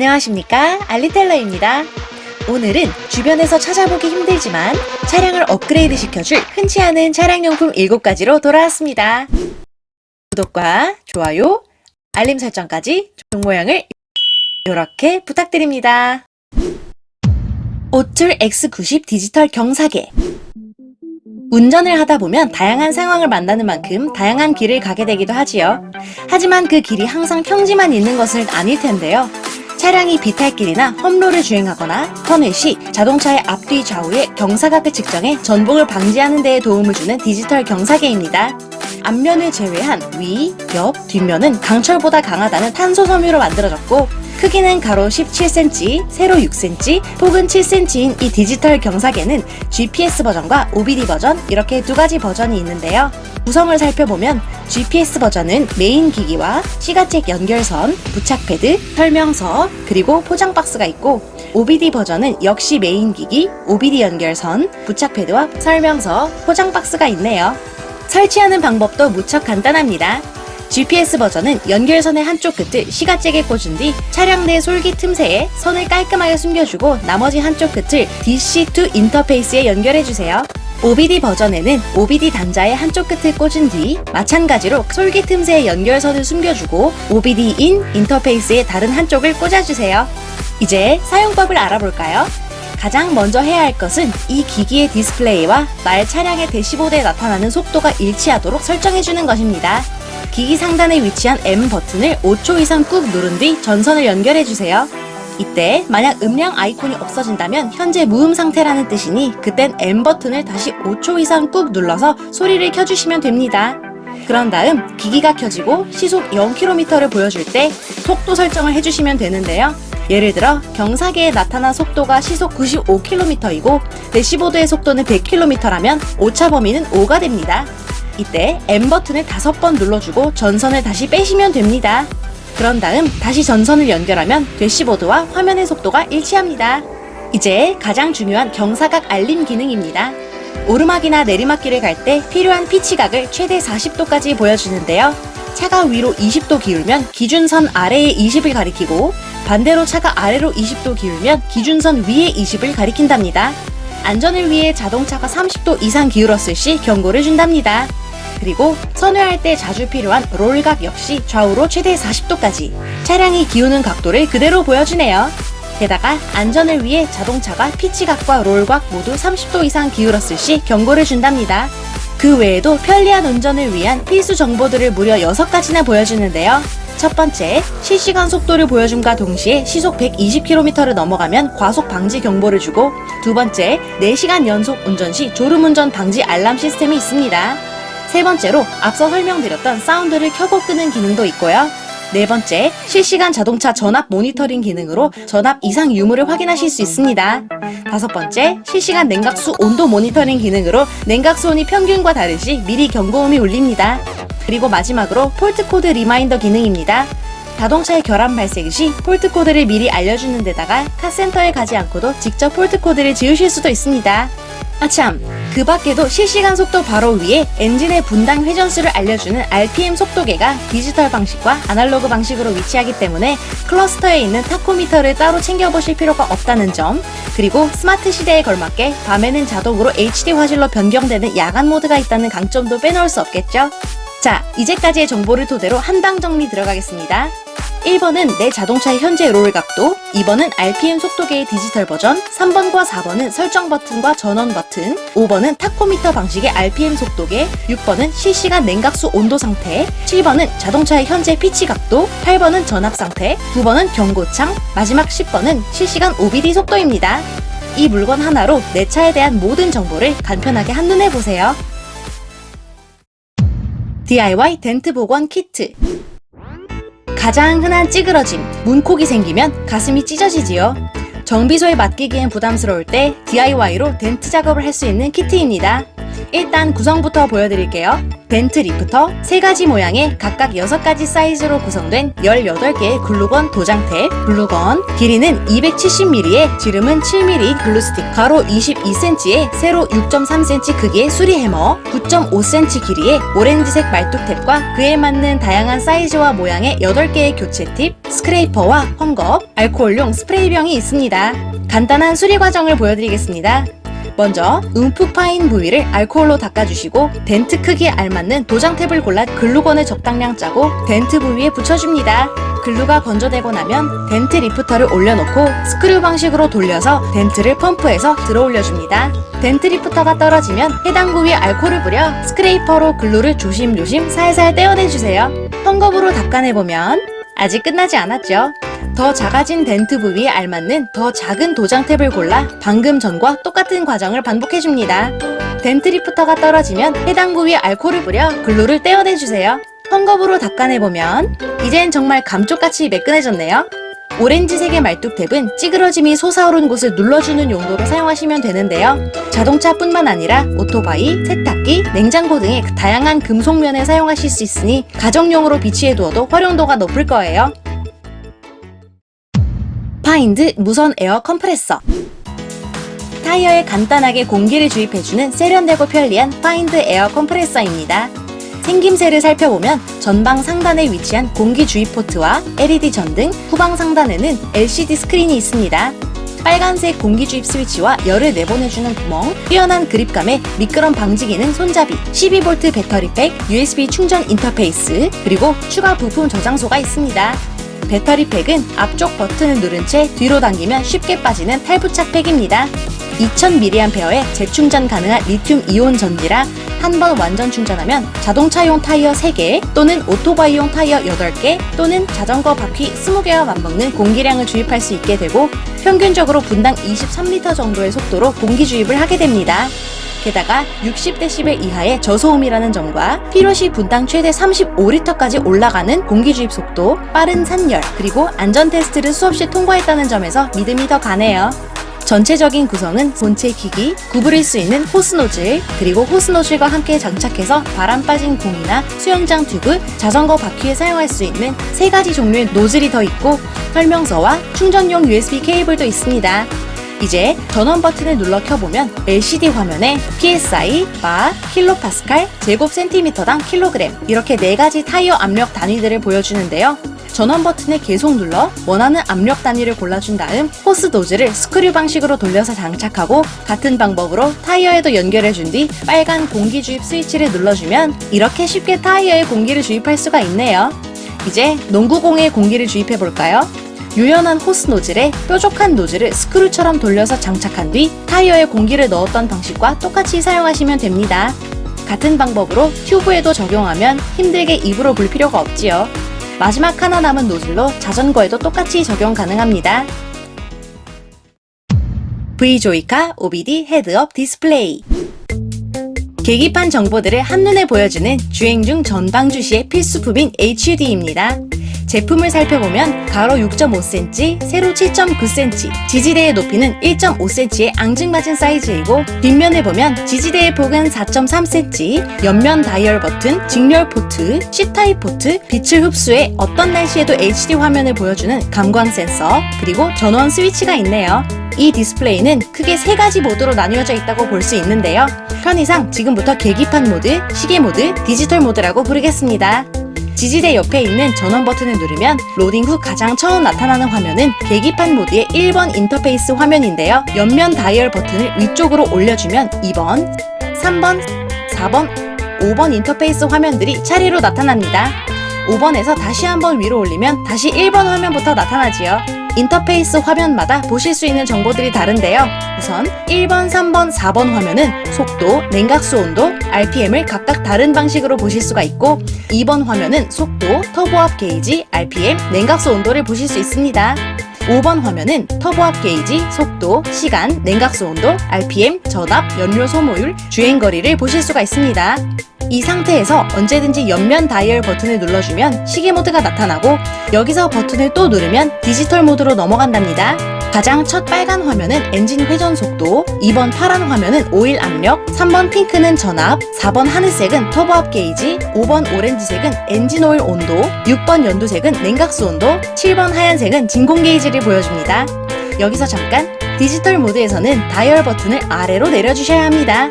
안녕하십니까, 알리텔러입니다. 오늘은 주변에서 찾아보기 힘들지만 차량을 업그레이드 시켜줄 흔치 않은 차량용품 7가지로 돌아왔습니다. 구독과 좋아요, 알림 설정까지 종 모양을 이렇게 부탁드립니다. 오툴 X90 디지털 경사계. 운전을 하다 보면 다양한 상황을 만나는 만큼 다양한 길을 가게 되기도 하지요. 하지만 그 길이 항상 평지만 있는 것은 아닐 텐데요. 차량이 비탈길이나 험로를 주행하거나 터널 시 자동차의 앞뒤 좌우의 경사각을 측정해 전복을 방지하는 데에 도움을 주는 디지털 경사계입니다. 앞면을 제외한 위, 옆, 뒷면은 강철보다 강하다는 탄소 섬유로 만들어졌고 크기는 가로 17cm, 세로 6cm, 폭은 7cm인 이 디지털 경사계는 GPS 버전과 OBD 버전 이렇게 두 가지 버전이 있는데요. 구성을 살펴보면 GPS 버전은 메인 기기와 시가잭 연결선, 부착 패드, 설명서, 그리고 포장 박스가 있고 OBD 버전은 역시 메인 기기, OBD 연결선, 부착 패드와 설명서, 포장 박스가 있네요. 설치하는 방법도 무척 간단합니다. GPS 버전은 연결선의 한쪽 끝을 시가잭에 꽂은 뒤 차량 내 솔기 틈새에 선을 깔끔하게 숨겨주고 나머지 한쪽 끝을 DC2 인터페이스에 연결해주세요. OBD 버전에는 OBD 단자의 한쪽 끝을 꽂은 뒤 마찬가지로 솔기 틈새에 연결선을 숨겨주고 OBD 인 인터페이스의 다른 한쪽을 꽂아주세요. 이제 사용법을 알아볼까요? 가장 먼저 해야 할 것은 이 기기의 디스플레이와 나의 차량의 대시보드에 나타나는 속도가 일치하도록 설정해주는 것입니다. 기기 상단에 위치한 M 버튼을 5초 이상 꾹 누른 뒤 전선을 연결해주세요. 이때 만약 음량 아이콘이 없어진다면 현재 무음 상태라는 뜻이니 그땐 M 버튼을 다시 5초 이상 꾹 눌러서 소리를 켜주시면 됩니다. 그런 다음 기기가 켜지고 시속 0km를 보여줄 때 속도 설정을 해주시면 되는데요. 예를 들어 경사계에 나타난 속도가 시속 95km이고 대시보드의 속도는 100km라면 오차 범위는 5가 됩니다. 이때 M 버튼을 5번 눌러주고 전선을 다시 빼시면 됩니다. 그런 다음 다시 전선을 연결하면 대시보드와 화면의 속도가 일치합니다. 이제 가장 중요한 경사각 알림 기능입니다. 오르막이나 내리막길을 갈 때 필요한 피치각을 최대 40도까지 보여주는데요. 차가 위로 20도 기울면 기준선 아래에 20을 가리키고 반대로 차가 아래로 20도 기울면 기준선 위에 20을 가리킨답니다. 안전을 위해 자동차가 30도 이상 기울었을 시 경고를 준답니다. 그리고 선회할 때 자주 필요한 롤각 역시 좌우로 최대 40도까지 차량이 기우는 각도를 그대로 보여주네요. 게다가 안전을 위해 자동차가 피치각과 롤각 모두 30도 이상 기울었을 시 경고를 준답니다. 그 외에도 편리한 운전을 위한 필수 정보들을 무려 6가지나 보여주는데요. 첫 번째, 실시간 속도를 보여줌과 동시에 시속 120km를 넘어가면 과속 방지 경보를 주고 두 번째, 4시간 연속 운전 시 졸음운전 방지 알람 시스템이 있습니다. 세 번째로 앞서 설명드렸던 사운드를 켜고 끄는 기능도 있고요. 네 번째, 실시간 자동차 전압 모니터링 기능으로 전압 이상 유무를 확인하실 수 있습니다. 다섯 번째, 실시간 냉각수 온도 모니터링 기능으로 냉각수온이 평균과 다르시 미리 경고음이 울립니다. 그리고 마지막으로 폴트 코드 리마인더 기능입니다. 자동차의 결함 발생 시 폴트 코드를 미리 알려주는 데다가 카센터에 가지 않고도 직접 폴트 코드를 지우실 수도 있습니다. 아참, 그 밖에도 실시간 속도 바로 위에 엔진의 분당 회전수를 알려주는 RPM 속도계가 디지털 방식과 아날로그 방식으로 위치하기 때문에 클러스터에 있는 타코미터를 따로 챙겨보실 필요가 없다는 점, 그리고 스마트 시대에 걸맞게 밤에는 자동으로 HD 화질로 변경되는 야간 모드가 있다는 강점도 빼놓을 수 없겠죠? 자, 이제까지의 정보를 토대로 한 방 정리 들어가겠습니다. 1번은 내 자동차의 현재 롤 각도, 2번은 RPM 속도계의 디지털 버전, 3번과 4번은 설정 버튼과 전원 버튼, 5번은 타코미터 방식의 RPM 속도계, 6번은 실시간 냉각수 온도 상태, 7번은 자동차의 현재 피치 각도, 8번은 전압 상태, 9번은 경고창, 마지막 10번은 실시간 OBD 속도입니다. 이 물건 하나로 내 차에 대한 모든 정보를 간편하게 한눈에 보세요. DIY 덴트 복원 키트. 가장 흔한 찌그러짐, 문콕이 생기면 가슴이 찢어지지요. 정비소에 맡기기엔 부담스러울 때 DIY로 덴트 작업을 할 수 있는 키트입니다. 일단 구성부터 보여드릴게요. 벤트 리프터 3가지 모양의 각각 6가지 사이즈로 구성된 18개의 글루건 도장탭, 글루건 길이는 270mm에 지름은 7mm, 글루스틱 가로 22cm에 세로 6.3cm 크기의 수리해머, 9.5cm 길이의 오렌지색 말뚝탭과 그에 맞는 다양한 사이즈와 모양의 8개의 교체팁, 스크레이퍼와 헝겊, 알코올용 스프레이병이 있습니다. 간단한 수리 과정을 보여드리겠습니다. 먼저 움푹 파인 부위를 알코올로 닦아주시고 덴트 크기에 알맞는 도장탭을 골라 글루건을 적당량 짜고 덴트 부위에 붙여줍니다. 글루가 건조되고 나면 덴트 리프터를 올려놓고 스크류 방식으로 돌려서 덴트를 펌프해서 들어 올려줍니다. 덴트 리프터가 떨어지면 해당 부위에 알코올을 뿌려 스크레이퍼로 글루를 조심조심 살살 떼어내주세요. 헝겊으로 닦아내보면 아직 끝나지 않았죠. 더 작아진 덴트 부위에 알맞는 더 작은 도장탭을 골라 방금 전과 똑같은 과정을 반복해줍니다. 덴트 리프터가 떨어지면 해당 부위에 알코올을 뿌려 글루를 떼어내주세요. 헝겊으로 닦아내보면 이젠 정말 감쪽같이 매끈해졌네요. 오렌지색의 말뚝탭은 찌그러짐이 솟아오른 곳을 눌러주는 용도로 사용하시면 되는데요. 자동차뿐만 아니라 오토바이, 세탁기, 냉장고 등의 다양한 금속면에 사용하실 수 있으니 가정용으로 비치해 두어도 활용도가 높을 거예요. 파인드 무선 에어 컴프레서 타이어에 간단하게 공기를 주입해주는 세련되고 편리한 파인드 에어 컴프레서입니다. 생김새를 살펴보면 전방 상단에 위치한 공기 주입 포트와 LED 전등, 후방 상단에는 LCD 스크린이 있습니다. 빨간색 공기 주입 스위치와 열을 내보내주는 구멍, 뛰어난 그립감에 미끄럼 방지 기능 손잡이, 12V 배터리팩, USB 충전 인터페이스, 그리고 추가 부품 저장소가 있습니다. 배터리팩은 앞쪽 버튼을 누른 채 뒤로 당기면 쉽게 빠지는 탈부착팩입니다. 2000mAh의 재충전 가능한 리튬 이온 전지라 한 번 완전 충전하면 자동차용 타이어 3개 또는 오토바이용 타이어 8개 또는 자전거 바퀴 20개와 맞먹는 공기량을 주입할 수 있게 되고 평균적으로 분당 23L 정도의 속도로 공기 주입을 하게 됩니다. 게다가 60dB 이하의 저소음이라는 점과 필요시 분당 최대 35L까지 올라가는 공기 주입 속도, 빠른 산열, 그리고 안전 테스트를 수없이 통과했다는 점에서 믿음이 더 가네요. 전체적인 구성은 본체 기기, 구부릴 수 있는 호스 노즐, 그리고 호스 노즐과 함께 장착해서 바람 빠진 공이나 수영장 튜브, 자전거 바퀴에 사용할 수 있는 3가지 종류의 노즐이 더 있고 설명서와 충전용 USB 케이블도 있습니다. 이제 전원 버튼을 눌러 켜보면 LCD 화면에 PSI, 바, 킬로파스칼, 제곱 센티미터당 킬로그램 이렇게 4가지 타이어 압력 단위들을 보여주는데요. 전원 버튼을 계속 눌러 원하는 압력 단위를 골라준 다음 호스 노즐을 스크류 방식으로 돌려서 장착하고 같은 방법으로 타이어에도 연결해준 뒤 빨간 공기 주입 스위치를 눌러주면 이렇게 쉽게 타이어에 공기를 주입할 수가 있네요. 이제 농구공에 공기를 주입해볼까요? 유연한 호스 노즐에 뾰족한 노즐을 스크류처럼 돌려서 장착한 뒤 타이어에 공기를 넣었던 방식과 똑같이 사용하시면 됩니다. 같은 방법으로 튜브에도 적용하면 힘들게 입으로 불 필요가 없지요. 마지막 하나 남은 노즐로 자전거에도 똑같이 적용 가능합니다. V조이카 OBD 헤드업 디스플레이 계기판 정보들을 한눈에 보여주는 주행 중 전방 주시의 필수품인 HUD입니다. 제품을 살펴보면 가로 6.5cm, 세로 7.9cm, 지지대의 높이는 1.5cm의 앙증맞은 사이즈이고 뒷면을 보면 지지대의 폭은 4.3cm, 옆면 다이얼 버튼, 직렬 포트, C타입 포트, 빛을 흡수해 어떤 날씨에도 HD 화면을 보여주는 감광 센서, 그리고 전원 스위치가 있네요. 이 디스플레이는 크게 3가지 모드로 나뉘어져 있다고 볼 수 있는데요. 편의상 지금부터 계기판 모드, 시계 모드, 디지털 모드라고 부르겠습니다. 지지대 옆에 있는 전원 버튼을 누르면 로딩 후 가장 처음 나타나는 화면은 계기판 모드의 1번 인터페이스 화면인데요. 옆면 다이얼 버튼을 위쪽으로 올려주면 2번, 3번, 4번, 5번 인터페이스 화면들이 차례로 나타납니다. 5번에서 다시 한번 위로 올리면 다시 1번 화면부터 나타나지요. 인터페이스 화면마다 보실 수 있는 정보들이 다른데요. 우선 1번, 3번, 4번 화면은 속도, 냉각수 온도, RPM을 각각 다른 방식으로 보실 수가 있고 2번 화면은 속도, 터보압 게이지, RPM, 냉각수 온도를 보실 수 있습니다. 5번 화면은 터보압 게이지, 속도, 시간, 냉각수 온도, RPM, 전압, 연료 소모율, 주행거리를 보실 수가 있습니다. 이 상태에서 언제든지 옆면 다이얼 버튼을 눌러주면 시계 모드가 나타나고 여기서 버튼을 또 누르면 디지털 모드로 넘어간답니다. 가장 첫 빨간 화면은 엔진 회전 속도, 2번 파란 화면은 오일 압력, 3번 핑크는 전압, 4번 하늘색은 터보압 게이지, 5번 오렌지색은 엔진 오일 온도, 6번 연두색은 냉각수 온도, 7번 하얀색은 진공 게이지를 보여줍니다. 여기서 잠깐, 디지털 모드에서는 다이얼 버튼을 아래로 내려주셔야 합니다.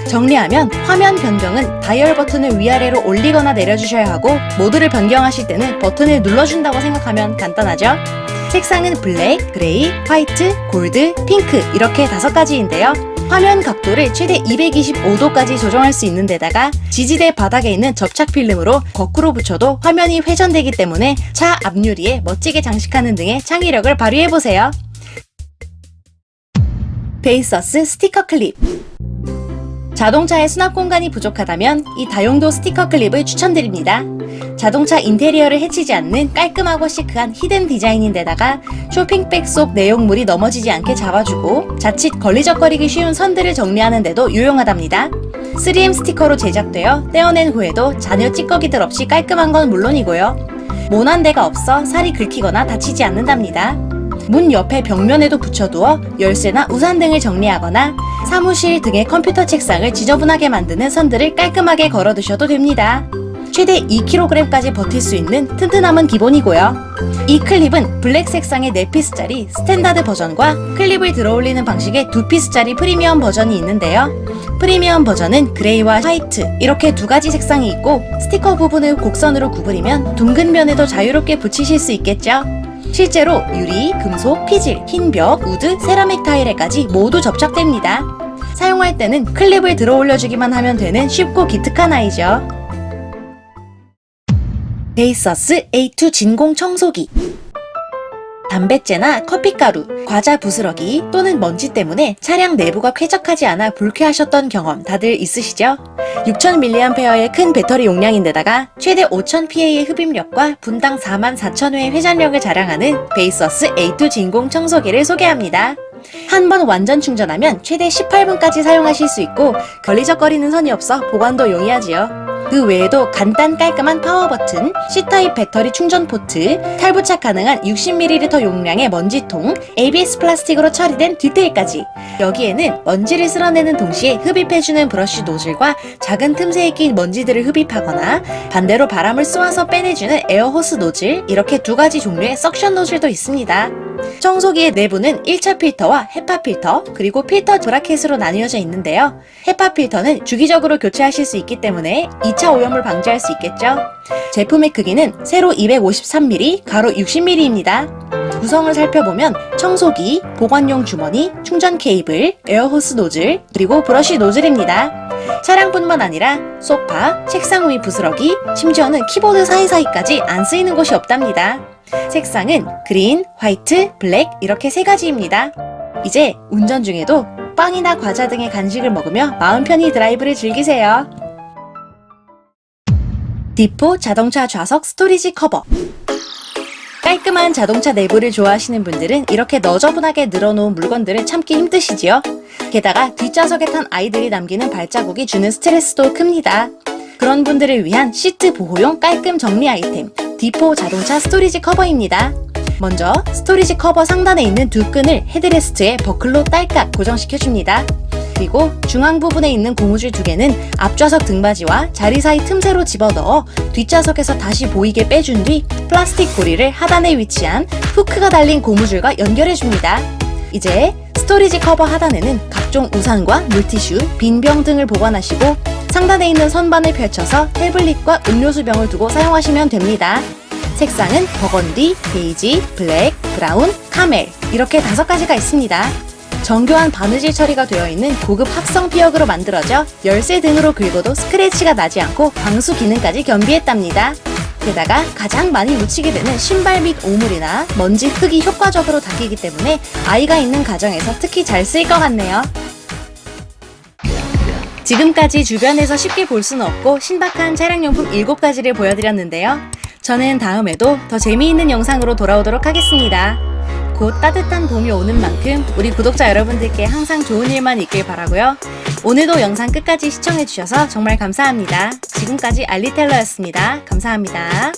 정리하면 화면 변경은 다이얼 버튼을 위아래로 올리거나 내려주셔야 하고, 모드를 변경하실 때는 버튼을 눌러준다고 생각하면 간단하죠? 색상은 블랙, 그레이, 화이트, 골드, 핑크 이렇게 5가지인데요. 화면 각도를 최대 225도까지 조정할 수 있는 데다가 지지대 바닥에 있는 접착 필름으로 거꾸로 붙여도 화면이 회전되기 때문에 차 앞유리에 멋지게 장식하는 등의 창의력을 발휘해보세요. 베이서스 스티커 클립. 자동차의 수납 공간이 부족하다면 이 다용도 스티커 클립을 추천드립니다. 자동차 인테리어를 해치지 않는 깔끔하고 시크한 히든 디자인인데다가 쇼핑백 속 내용물이 넘어지지 않게 잡아주고 자칫 걸리적거리기 쉬운 선들을 정리하는 데도 유용하답니다. 3M 스티커로 제작되어 떼어낸 후에도 잔여 찌꺼기들 없이 깔끔한 건 물론이고요. 모난 데가 없어 살이 긁히거나 다치지 않는답니다. 문 옆에 벽면에도 붙여두어 열쇠나 우산 등을 정리하거나 사무실 등의 컴퓨터 책상을 지저분하게 만드는 선들을 깔끔하게 걸어두셔도 됩니다. 최대 2kg까지 버틸 수 있는 튼튼함은 기본이고요. 이 클립은 블랙 색상의 4피스짜리 스탠다드 버전과 클립을 들어올리는 방식의 2피스짜리 프리미엄 버전이 있는데요. 프리미엄 버전은 그레이와 화이트 이렇게 2가지 색상이 있고 스티커 부분을 곡선으로 구부리면 둥근 면에도 자유롭게 붙이실 수 있겠죠. 실제로 유리, 금속, 피질, 흰벽, 우드, 세라믹 타일에까지 모두 접착됩니다. 사용할 때는 클립을 들어 올려주기만 하면 되는 쉽고 기특한 아이죠. 베이서스 A2 진공 청소기. 담뱃재나 커피가루, 과자 부스러기 또는 먼지 때문에 차량 내부가 쾌적하지 않아 불쾌하셨던 경험 다들 있으시죠? 6000mAh의 큰 배터리 용량인데다가 최대 5000PA의 흡입력과 분당 44,000회의 회전력을 자랑하는 베이서스 A2 진공 청소기를 소개합니다. 한 번 완전 충전하면 최대 18분까지 사용하실 수 있고 걸리적거리는 선이 없어 보관도 용이하지요. 그 외에도 간단 깔끔한 파워 버튼, C타입 배터리 충전 포트, 탈부착 가능한 60ml 용량의 먼지통, ABS 플라스틱으로 처리된 디테일까지. 여기에는 먼지를 쓸어내는 동시에 흡입해주는 브러쉬 노즐과 작은 틈새에 낀 먼지들을 흡입하거나 반대로 바람을 쏘아서 빼내주는 에어호스 노즐, 이렇게 2가지 종류의 석션 노즐도 있습니다. 청소기의 내부는 1차 필터와 헤파 필터, 그리고 필터 브라켓으로 나뉘어져 있는데요. 헤파 필터는 주기적으로 교체하실 수 있기 때문에 2차 오염을 방지할 수 있겠죠. 제품의 크기는 세로 253mm, 가로 60mm입니다. 구성을 살펴보면 청소기, 보관용 주머니, 충전 케이블, 에어호스 노즐, 그리고 브러쉬 노즐입니다. 차량뿐만 아니라 소파, 책상 위 부스러기, 심지어는 키보드 사이사이까지 안 쓰이는 곳이 없답니다. 색상은 그린, 화이트, 블랙 이렇게 3가지입니다. 이제 운전 중에도 빵이나 과자 등의 간식을 먹으며 마음 편히 드라이브를 즐기세요. 디포 자동차 좌석 스토리지 커버. 깔끔한 자동차 내부를 좋아하시는 분들은 이렇게 너저분하게 늘어놓은 물건들을 참기 힘드시지요? 게다가 뒷좌석에 탄 아이들이 남기는 발자국이 주는 스트레스도 큽니다. 그런 분들을 위한 시트 보호용 깔끔 정리 아이템, 디포 자동차 스토리지 커버입니다. 먼저 스토리지 커버 상단에 있는 2끈을 헤드레스트에 버클로 딸깍 고정시켜줍니다. 그리고 중앙 부분에 있는 고무줄 2개는 앞좌석 등받이와 자리 사이 틈새로 집어넣어 뒷좌석에서 다시 보이게 빼준 뒤 플라스틱 고리를 하단에 위치한 후크가 달린 고무줄과 연결해줍니다. 이제 스토리지 커버 하단에는 각종 우산과 물티슈, 빈병 등을 보관하시고 상단에 있는 선반을 펼쳐서 태블릿과 음료수병을 두고 사용하시면 됩니다. 색상은 버건디, 베이지, 블랙, 브라운, 카멜 이렇게 5가지가 있습니다. 정교한 바느질 처리가 되어 있는 고급 합성 피혁으로 만들어져 열쇠 등으로 긁어도 스크래치가 나지 않고 방수 기능까지 겸비했답니다. 게다가 가장 많이 묻히게 되는 신발 및 오물이나 먼지, 흙이 효과적으로 닦이기 때문에 아이가 있는 가정에서 특히 잘 쓰일 것 같네요. 지금까지 주변에서 쉽게 볼 수는 없고 신박한 차량용품 7가지를 보여드렸는데요. 저는 다음에도 더 재미있는 영상으로 돌아오도록 하겠습니다. 곧 따뜻한 봄이 오는 만큼 우리 구독자 여러분들께 항상 좋은 일만 있길 바라고요. 오늘도 영상 끝까지 시청해주셔서 정말 감사합니다. 지금까지 알리텔러였습니다. 감사합니다.